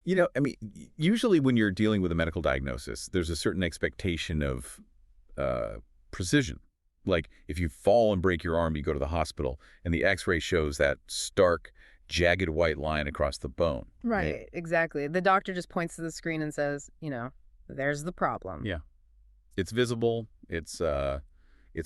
I mean, usually when you're dealing with a medical diagnosis, there's a certain expectation of precision. Like if you fall and break your arm, you go to the hospital, and the x-ray shows that stark, jagged white line across the bone. Right, exactly. The doctor just points to the screen and says, there's the problem. Yeah. It's visible. It's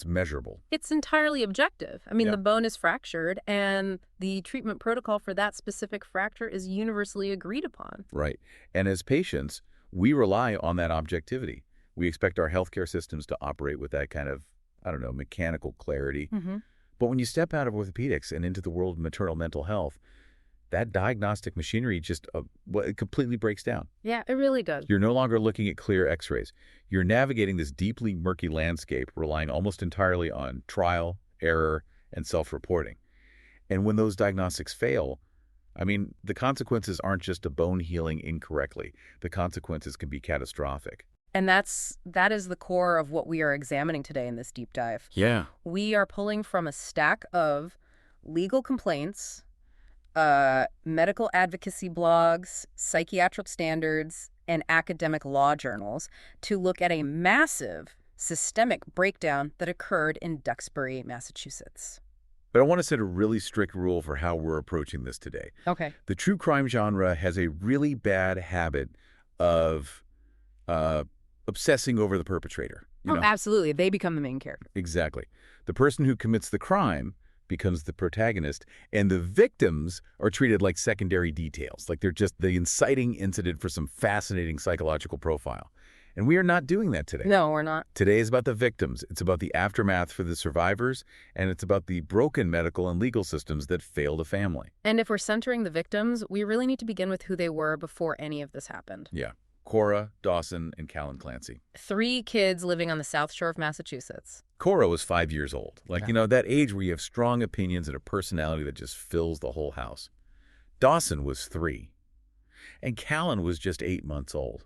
measurable. It's entirely objective. I mean, Yeah. the bone is fractured, and the treatment protocol for that specific fracture is universally agreed upon. Right. And as patients, we rely on that objectivity. We expect our healthcare systems to operate with that kind of, I don't know, mechanical clarity. Mm-hmm. But when you step out of orthopedics and into the world of maternal mental health, that diagnostic machinery just it completely breaks down. Yeah, it really does. You're no longer looking at clear x-rays. You're navigating this deeply murky landscape, relying almost entirely on trial, error, and self-reporting. And when those diagnostics fail, I mean, the consequences aren't just a bone healing incorrectly. The consequences can be catastrophic. And that is the core of what we are examining today in this deep dive. Yeah. We are pulling from a stack of legal complaints, medical advocacy blogs, psychiatric standards, and academic law journals to look at a massive systemic breakdown that occurred in Duxbury, Massachusetts. But I want to set a really strict rule for how we're approaching this today. Okay. The true crime genre has a really bad habit of obsessing over the perpetrator. Absolutely. They become the main character. Exactly. The person who commits the crime becomes the protagonist, and the victims are treated like secondary details, like they're just the inciting incident for some fascinating psychological profile. And we are not doing that today. No, we're not. Today is about the victims. It's about the aftermath for the survivors, and it's about the broken medical and legal systems that failed a family. And if we're centering the victims, we really need to begin with who they were before any of this happened. Yeah. Cora, Dawson, and Callan Clancy. 3 kids living on the South Shore of Massachusetts. Cora was 5 years old. Like, that age where you have strong opinions and a personality that just fills the whole house. Dawson was 3. And Callan was just 8 months old.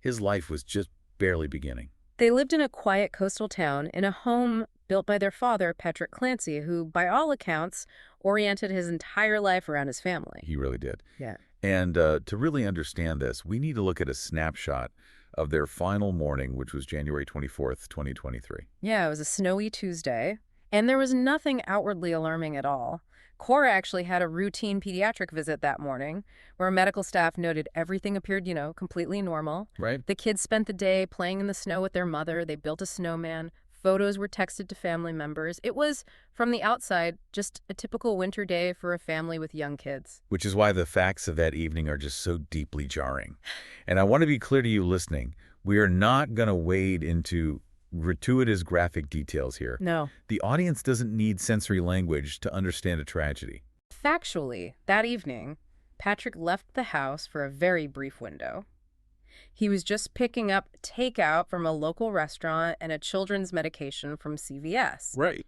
His life was just barely beginning. They lived in a quiet coastal town in a home built by their father, Patrick Clancy, who, by all accounts, oriented his entire life around his family. He really did. Yeah. And to really understand this, we need to look at a snapshot of their final morning, which was January 24th, 2023. Yeah, it was a snowy Tuesday, and there was nothing outwardly alarming at all. Cora actually had a routine pediatric visit that morning, where medical staff noted everything appeared, completely normal. Right. The kids spent the day playing in the snow with their mother. They built a snowman. Photos were texted to family members. It was, from the outside, just a typical winter day for a family with young kids. Which is why the facts of that evening are just so deeply jarring. And I want to be clear to you listening, we are not going to wade into gratuitous graphic details here. No. The audience doesn't need sensory language to understand a tragedy. Factually, that evening, Patrick left the house for a very brief window. He was just picking up takeout from a local restaurant and a children's medication from CVS. Right.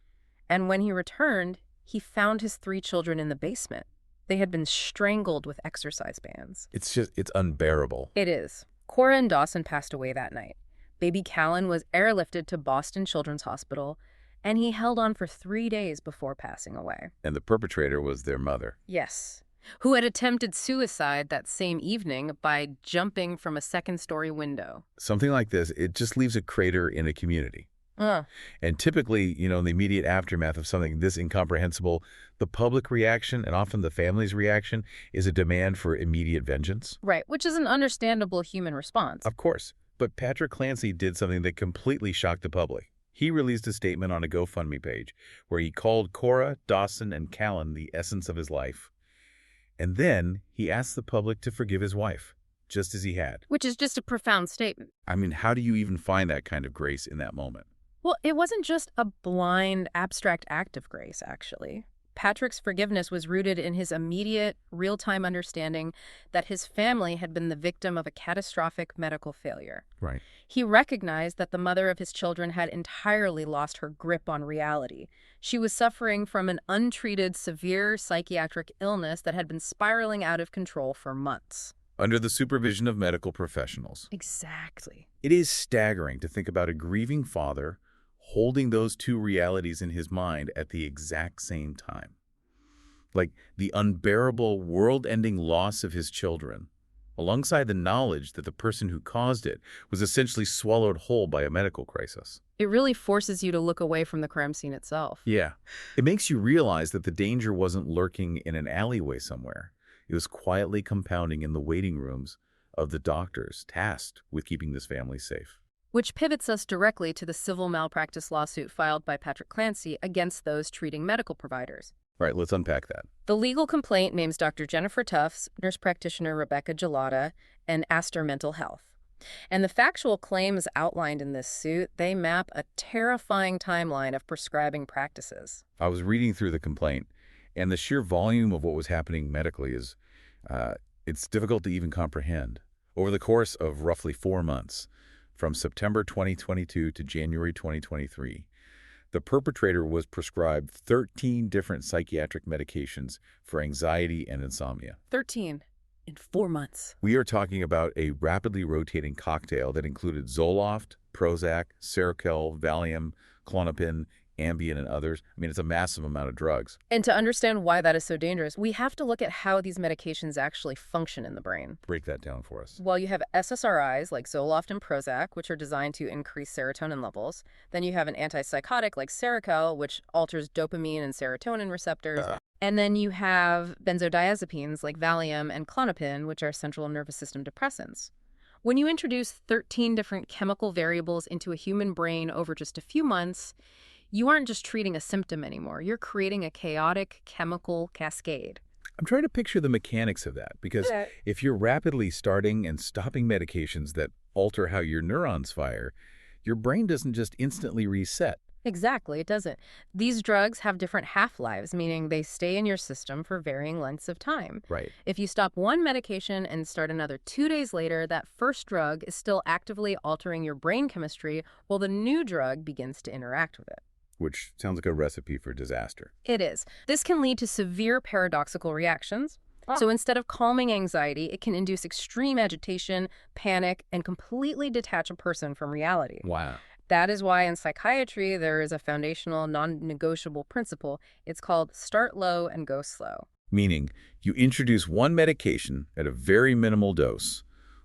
And when he returned, he found his 3 children in the basement. They had been strangled with exercise bands. It's unbearable. It is. Cora and Dawson passed away that night. Baby Callan was airlifted to Boston Children's Hospital, and he held on for 3 days before passing away. And the perpetrator was their mother. Yes. Who had attempted suicide that same evening by jumping from a second-story window. Something like this, it just leaves a crater in a community. And typically, in the immediate aftermath of something this incomprehensible, the public reaction, and often the family's reaction, is a demand for immediate vengeance. Right, which is an understandable human response. Of course. But Patrick Clancy did something that completely shocked the public. He released a statement on a GoFundMe page where he called Cora, Dawson, and Callan the essence of his life. And then he asked the public to forgive his wife, just as he had. Which is just a profound statement. I mean, how do you even find that kind of grace in that moment? Well, it wasn't just a blind, abstract act of grace, actually. Patrick's forgiveness was rooted in his immediate, real-time understanding that his family had been the victim of a catastrophic medical failure. Right. He recognized that the mother of his children had entirely lost her grip on reality. She was suffering from an untreated, severe psychiatric illness that had been spiraling out of control for months. Under the supervision of medical professionals. Exactly. It is staggering to think about a grieving father holding those two realities in his mind at the exact same time. Like the unbearable, world-ending loss of his children alongside the knowledge that the person who caused it was essentially swallowed whole by a medical crisis. It really forces you to look away from the crime scene itself. Yeah. It makes you realize that the danger wasn't lurking in an alleyway somewhere. It was quietly compounding in the waiting rooms of the doctors tasked with keeping this family safe. Which pivots us directly to the civil malpractice lawsuit filed by Patrick Clancy against those treating medical providers. All right, let's unpack that. The legal complaint names Dr. Jennifer Tufts, nurse practitioner Rebecca Gelada, and Astor Mental Health. And the factual claims outlined in this suit, they map a terrifying timeline of prescribing practices. I was reading through the complaint, and the sheer volume of what was happening medically is, it's difficult to even comprehend. Over the course of roughly 4 months, from September 2022 to January 2023, the perpetrator was prescribed 13 different psychiatric medications for anxiety and insomnia. 13 in 4 months. We are talking about a rapidly rotating cocktail that included Zoloft, Prozac, Seroquel, Valium, Klonopin, Ambien, and others. I mean, it's a massive amount of drugs. And to understand why that is so dangerous, we have to look at how these medications actually function in the brain. Break that down for us. Well, you have SSRIs like Zoloft and Prozac, which are designed to increase serotonin levels. Then you have an antipsychotic like Seroquel, which alters dopamine and serotonin receptors. And then you have benzodiazepines like Valium and Klonopin, which are central nervous system depressants. When you introduce 13 different chemical variables into a human brain over just a few months, you aren't just treating a symptom anymore. You're creating a chaotic chemical cascade. I'm trying to picture the mechanics of that, because if you're rapidly starting and stopping medications that alter how your neurons fire, your brain doesn't just instantly reset. Exactly, it doesn't. These drugs have different half-lives, meaning they stay in your system for varying lengths of time. Right. If you stop one medication and start another 2 days later, that first drug is still actively altering your brain chemistry while the new drug begins to interact with it. Which sounds like a recipe for disaster. It is. This can lead to severe paradoxical reactions. So instead of calming anxiety, it can induce extreme agitation, panic, and completely detach a person from reality. Wow. That is why in psychiatry, there is a foundational, non-negotiable principle. It's called start low and go slow. Meaning, you introduce one medication at a very minimal dose,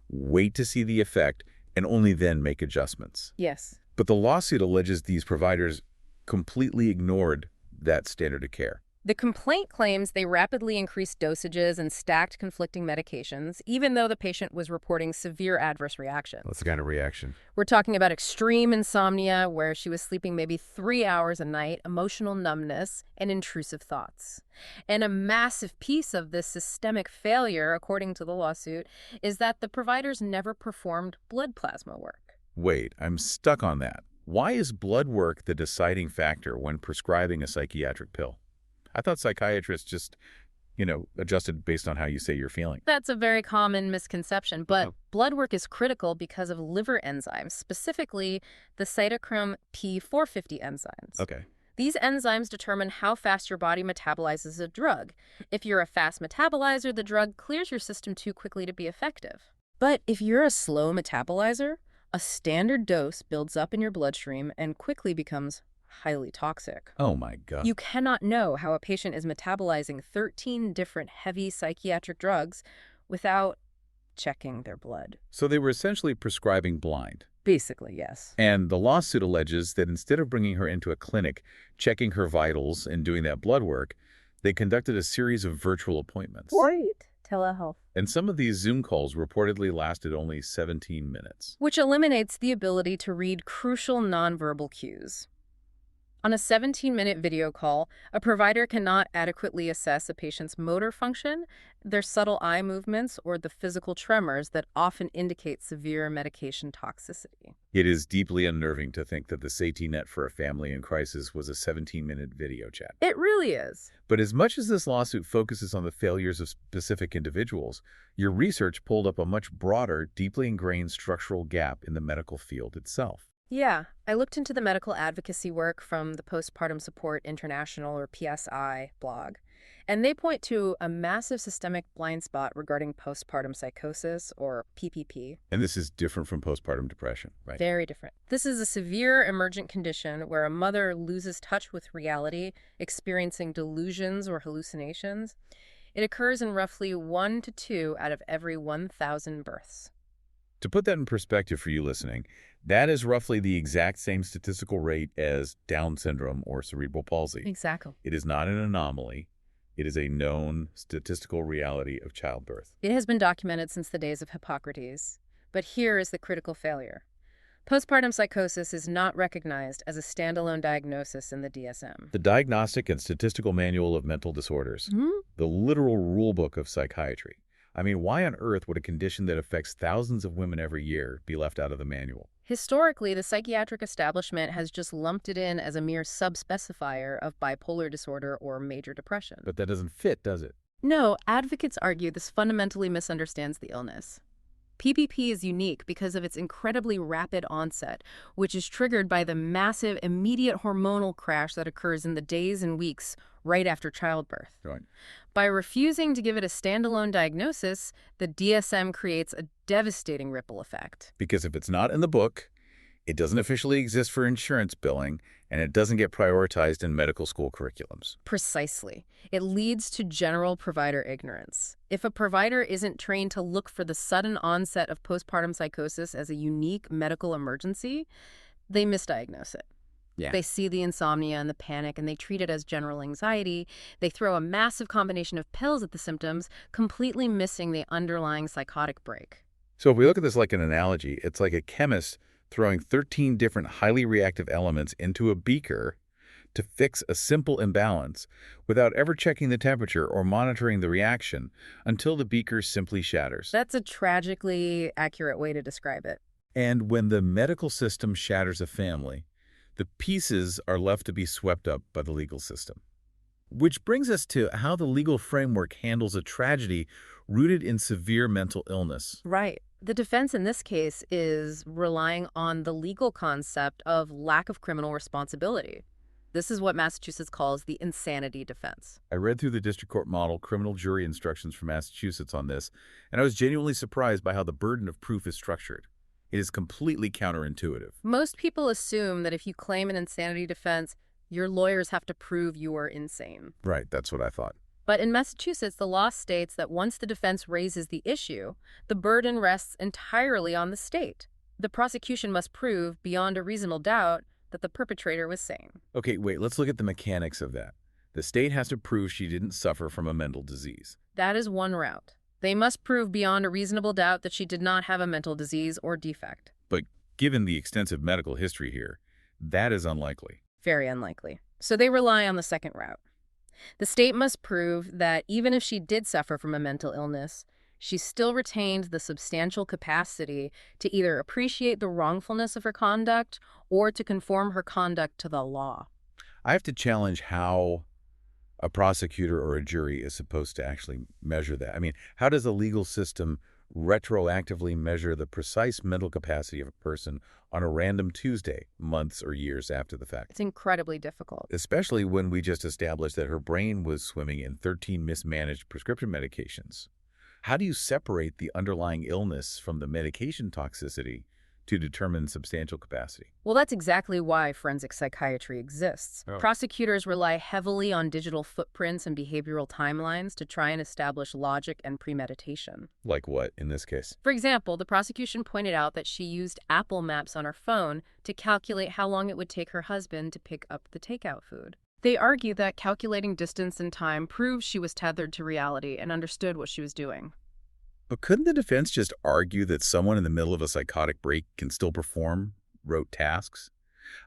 wait to see the effect, and only then make adjustments. Yes. But the lawsuit alleges these providers completely ignored that standard of care. The complaint claims they rapidly increased dosages and stacked conflicting medications, even though the patient was reporting severe adverse reactions. What's the kind of reaction? We're talking about extreme insomnia, where she was sleeping maybe 3 hours a night, emotional numbness, and intrusive thoughts. And a massive piece of this systemic failure, according to the lawsuit, is that the providers never performed blood plasma work. Wait, I'm stuck on that. Why is blood work the deciding factor when prescribing a psychiatric pill? I thought psychiatrists just, adjusted based on how you say you're feeling. That's a very common misconception, but blood work is critical because of liver enzymes, specifically the cytochrome P450 enzymes. Okay. These enzymes determine how fast your body metabolizes a drug. If you're a fast metabolizer, the drug clears your system too quickly to be effective. But if you're a slow metabolizer, a standard dose builds up in your bloodstream and quickly becomes highly toxic. Oh my God. You cannot know how a patient is metabolizing 13 different heavy psychiatric drugs without checking their blood. So they were essentially prescribing blind. Basically, yes. And the lawsuit alleges that instead of bringing her into a clinic, checking her vitals, and doing that blood work, they conducted a series of virtual appointments. Right. Telehealth. And some of these Zoom calls reportedly lasted only 17 minutes. Which eliminates the ability to read crucial nonverbal cues. On a 17-minute video call, a provider cannot adequately assess a patient's motor function, their subtle eye movements, or the physical tremors that often indicate severe medication toxicity. It is deeply unnerving to think that the safety net for a family in crisis was a 17-minute video chat. It really is. But as much as this lawsuit focuses on the failures of specific individuals, your research pulled up a much broader, deeply ingrained structural gap in the medical field itself. Yeah, I looked into the medical advocacy work from the Postpartum Support International, or PSI, blog, and they point to a massive systemic blind spot regarding postpartum psychosis, or PPP. And this is different from postpartum depression, right? Very different. This is a severe emergent condition where a mother loses touch with reality, experiencing delusions or hallucinations. It occurs in roughly 1 to 2 out of every 1,000 births. To put that in perspective for you listening, that is roughly the exact same statistical rate as Down syndrome or cerebral palsy. Exactly. It is not an anomaly. It is a known statistical reality of childbirth. It has been documented since the days of Hippocrates. But here is the critical failure. Postpartum psychosis is not recognized as a standalone diagnosis in the DSM. The Diagnostic and Statistical Manual of Mental Disorders, the literal rulebook of psychiatry. I mean, why on earth would a condition that affects thousands of women every year be left out of the manual? Historically, the psychiatric establishment has just lumped it in as a mere subspecifier of bipolar disorder or major depression. But that doesn't fit, does it? No, advocates argue this fundamentally misunderstands the illness. PPP is unique because of its incredibly rapid onset, which is triggered by the massive, immediate hormonal crash that occurs in the days and weeks right after childbirth. Right. By refusing to give it a standalone diagnosis, the DSM creates a devastating ripple effect. Because if it's not in the book, it doesn't officially exist for insurance billing, and it doesn't get prioritized in medical school curriculums. Precisely. It leads to general provider ignorance. If a provider isn't trained to look for the sudden onset of postpartum psychosis as a unique medical emergency, they misdiagnose it. Yeah. They see the insomnia and the panic, and they treat it as general anxiety. They throw a massive combination of pills at the symptoms, completely missing the underlying psychotic break. So if we look at this like an analogy, it's like a chemist throwing 13 different highly reactive elements into a beaker to fix a simple imbalance without ever checking the temperature or monitoring the reaction until the beaker simply shatters. That's a tragically accurate way to describe it. And when the medical system shatters a family, the pieces are left to be swept up by the legal system. Which brings us to how the legal framework handles a tragedy rooted in severe mental illness. Right. The defense in this case is relying on the legal concept of lack of criminal responsibility. This is what Massachusetts calls the insanity defense. I read through the district court model criminal jury instructions from Massachusetts on this, and I was genuinely surprised by how the burden of proof is structured. It is completely counterintuitive. Most people assume that if you claim an insanity defense, your lawyers have to prove you are insane. Right, that's what I thought. But in Massachusetts, the law states that once the defense raises the issue, the burden rests entirely on the state. The prosecution must prove, beyond a reasonable doubt, that the perpetrator was sane. Okay, wait, let's look at the mechanics of that. The state has to prove she didn't suffer from a mental disease. That is one route. They must prove beyond a reasonable doubt that she did not have a mental disease or defect. But given the extensive medical history here, that is unlikely. Very unlikely. So they rely on the second route. The state must prove that even if she did suffer from a mental illness, she still retained the substantial capacity to either appreciate the wrongfulness of her conduct or to conform her conduct to the law. I have to challenge how a prosecutor or a jury is supposed to actually measure that. I mean, how does a legal system retroactively measure the precise mental capacity of a person on a random Tuesday, months or years after the fact? It's incredibly difficult. Especially when we just established that her brain was swimming in 13 mismanaged prescription medications. How do you separate the underlying illness from the medication toxicity to determine substantial capacity? Well, that's exactly why forensic psychiatry exists. Oh. Prosecutors rely heavily on digital footprints and behavioral timelines to try and establish logic and premeditation. Like what in this case? For example, the prosecution pointed out that she used Apple Maps on her phone to calculate how long it would take her husband to pick up the takeout food. They argue that calculating distance and time proves she was tethered to reality and understood what she was doing. But couldn't the defense just argue that someone in the middle of a psychotic break can still perform rote tasks?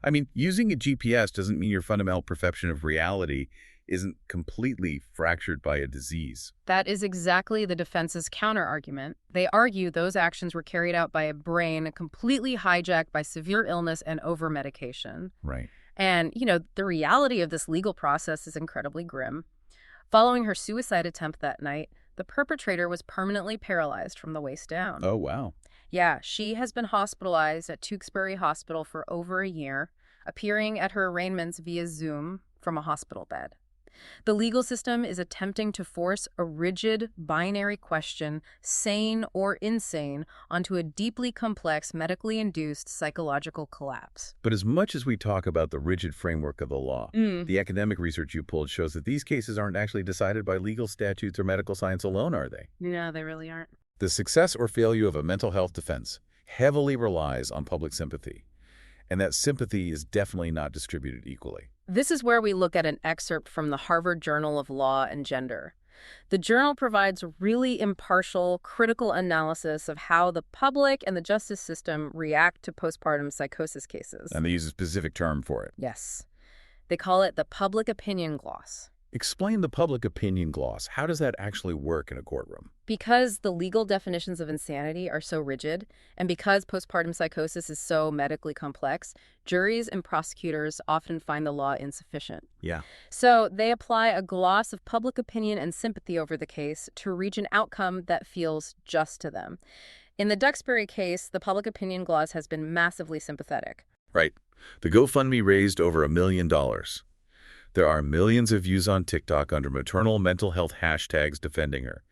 I mean, using a GPS doesn't mean your fundamental perception of reality isn't completely fractured by a disease. That is exactly the defense's counter-argument. They argue those actions were carried out by a brain completely hijacked by severe illness and over-medication. Right. And, the reality of this legal process is incredibly grim. Following her suicide attempt that night, the perpetrator was permanently paralyzed from the waist down. Oh, wow. Yeah, she has been hospitalized at Tewksbury Hospital for over a year, appearing at her arraignments via Zoom from a hospital bed. The legal system is attempting to force a rigid, binary question, sane or insane, onto a deeply complex, medically induced psychological collapse. But as much as we talk about the rigid framework of the law, the academic research you pulled shows that these cases aren't actually decided by legal statutes or medical science alone, are they? No, they really aren't. The success or failure of a mental health defense heavily relies on public sympathy, and that sympathy is definitely not distributed equally. This is where we look at an excerpt from the Harvard Journal of Law and Gender. The journal provides really impartial, critical analysis of how the public and the justice system react to postpartum psychosis cases. And they use a specific term for it. Yes. They call it the public opinion gloss. Explain the public opinion gloss. How does that actually work in a courtroom? Because the legal definitions of insanity are so rigid, and because postpartum psychosis is so medically complex, juries and prosecutors often find the law insufficient. Yeah. So they apply a gloss of public opinion and sympathy over the case to reach an outcome that feels just to them. In the Duxbury case, the public opinion gloss has been massively sympathetic. Right. The GoFundMe raised over $1 million. There are millions of views on TikTok under maternal mental health hashtags defending her.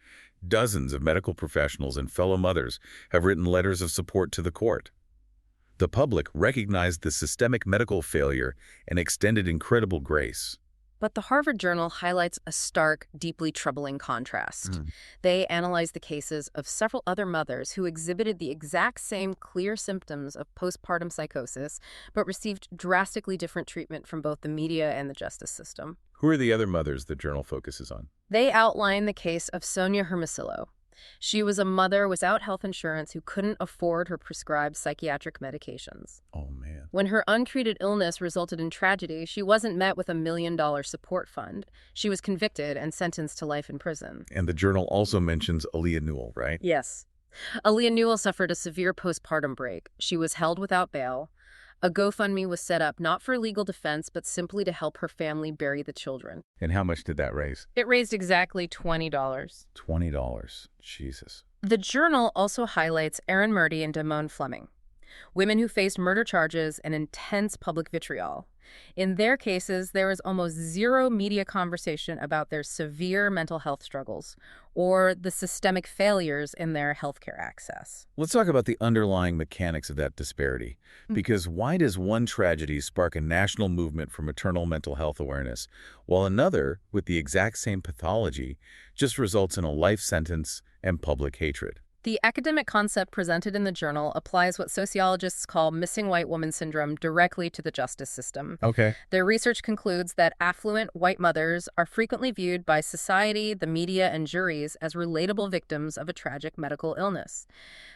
Dozens of medical professionals and fellow mothers have written letters of support to the court. The public recognized the systemic medical failure and extended incredible grace. But the Harvard Journal highlights a stark, deeply troubling contrast. They analyze the cases of several other mothers who exhibited the exact same clear symptoms of postpartum psychosis, but received drastically different treatment from both the media and the justice system. Who are the other mothers the journal focuses on? They outline the case of Sonia Hermosillo. She was a mother without health insurance who couldn't afford her prescribed psychiatric medications. Oh, man. When her untreated illness resulted in tragedy, she wasn't met with $1 million support fund. She was convicted and sentenced to life in prison. And the journal also mentions Aaliyah Newell, right? Yes. Aaliyah Newell suffered a severe postpartum break. She was held without bail. A GoFundMe was set up not for legal defense, but simply to help her family bury the children. And how much did that raise? It raised exactly $20. $20. Jesus. The journal also highlights Erin Murdy and Damone Fleming, women who faced murder charges and intense public vitriol. In their cases, there is almost zero media conversation about their severe mental health struggles or the systemic failures in their healthcare access. Let's talk about the underlying mechanics of that disparity. Because why does one tragedy spark a national movement for maternal mental health awareness, while another, with the exact same pathology, just results in a life sentence and public hatred? The academic concept presented in the journal applies what sociologists call missing white woman syndrome directly to the justice system. Okay. Their research concludes that affluent white mothers are frequently viewed by society, the media, and juries as relatable victims of a tragic medical illness.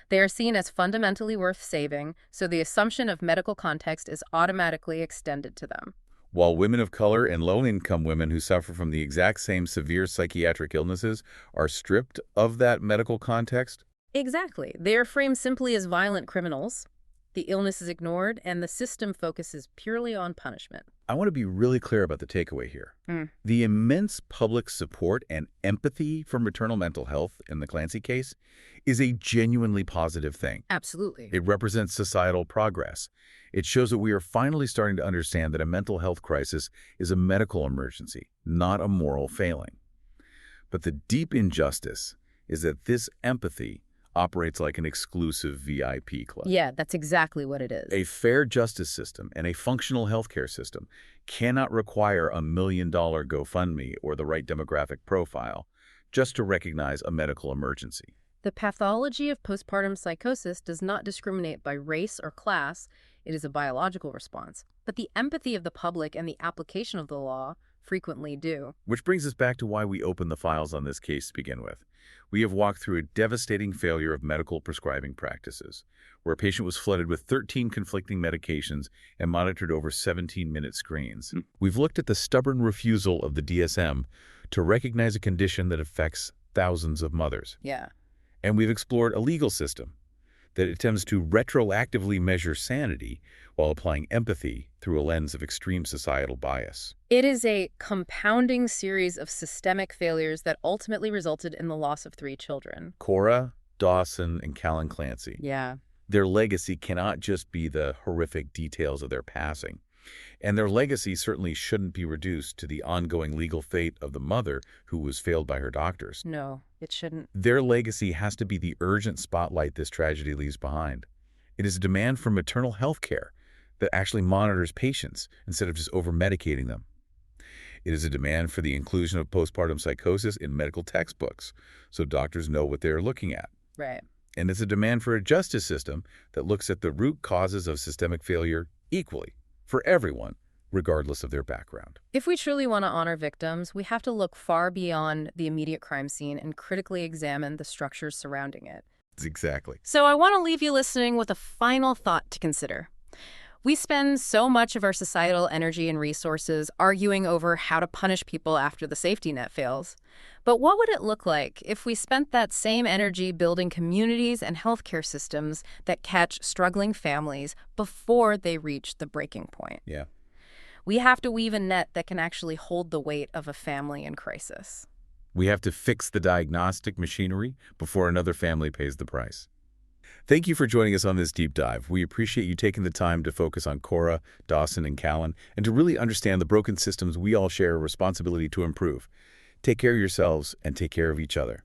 They are seen as fundamentally worth saving, so the assumption of medical context is automatically extended to them. While women of color and low-income women who suffer from the exact same severe psychiatric illnesses are stripped of that medical context? Exactly. They are framed simply as violent criminals. The illness is ignored, and the system focuses purely on punishment. I want to be really clear about the takeaway here. The immense public support and empathy for maternal mental health in the Clancy case is a genuinely positive thing. Absolutely. It represents societal progress. It shows that we are finally starting to understand that a mental health crisis is a medical emergency, not a moral failing. But the deep injustice is that this empathy operates like an exclusive VIP club. Yeah, that's exactly what it is. A fair justice system and a functional healthcare system cannot require $1 million GoFundMe or the right demographic profile just to recognize a medical emergency. The pathology of postpartum psychosis does not discriminate by race or class. It is a biological response. But the empathy of the public and the application of the law frequently do. Which brings us back to why we opened the files on this case to begin with. We have walked through a devastating failure of medical prescribing practices, where a patient was flooded with 13 conflicting medications and monitored over 17-minute screens. We've looked at the stubborn refusal of the DSM to recognize a condition that affects thousands of mothers. Yeah. And we've explored a legal system that attempts to retroactively measure sanity while applying empathy through a lens of extreme societal bias. It is a compounding series of systemic failures that ultimately resulted in the loss of 3 children. Cora, Dawson, and Callan Clancy. Yeah. Their legacy cannot just be the horrific details of their passing. And their legacy certainly shouldn't be reduced to the ongoing legal fate of the mother who was failed by her doctors. No, it shouldn't. Their legacy has to be the urgent spotlight this tragedy leaves behind. It is a demand for maternal health care that actually monitors patients instead of just over-medicating them. It is a demand for the inclusion of postpartum psychosis in medical textbooks so doctors know what they're looking at. Right. And it's a demand for a justice system that looks at the root causes of systemic failure equally for everyone, regardless of their background. If we truly want to honor victims, we have to look far beyond the immediate crime scene and critically examine the structures surrounding it. Exactly. So I want to leave you listening with a final thought to consider. We spend so much of our societal energy and resources arguing over how to punish people after the safety net fails. But what would it look like if we spent that same energy building communities and healthcare systems that catch struggling families before they reach the breaking point? Yeah. We have to weave a net that can actually hold the weight of a family in crisis. We have to fix the diagnostic machinery before another family pays the price. Thank you for joining us on this deep dive. We appreciate you taking the time to focus on Cora, Dawson, and Callan, and to really understand the broken systems we all share a responsibility to improve. Take care of yourselves and take care of each other.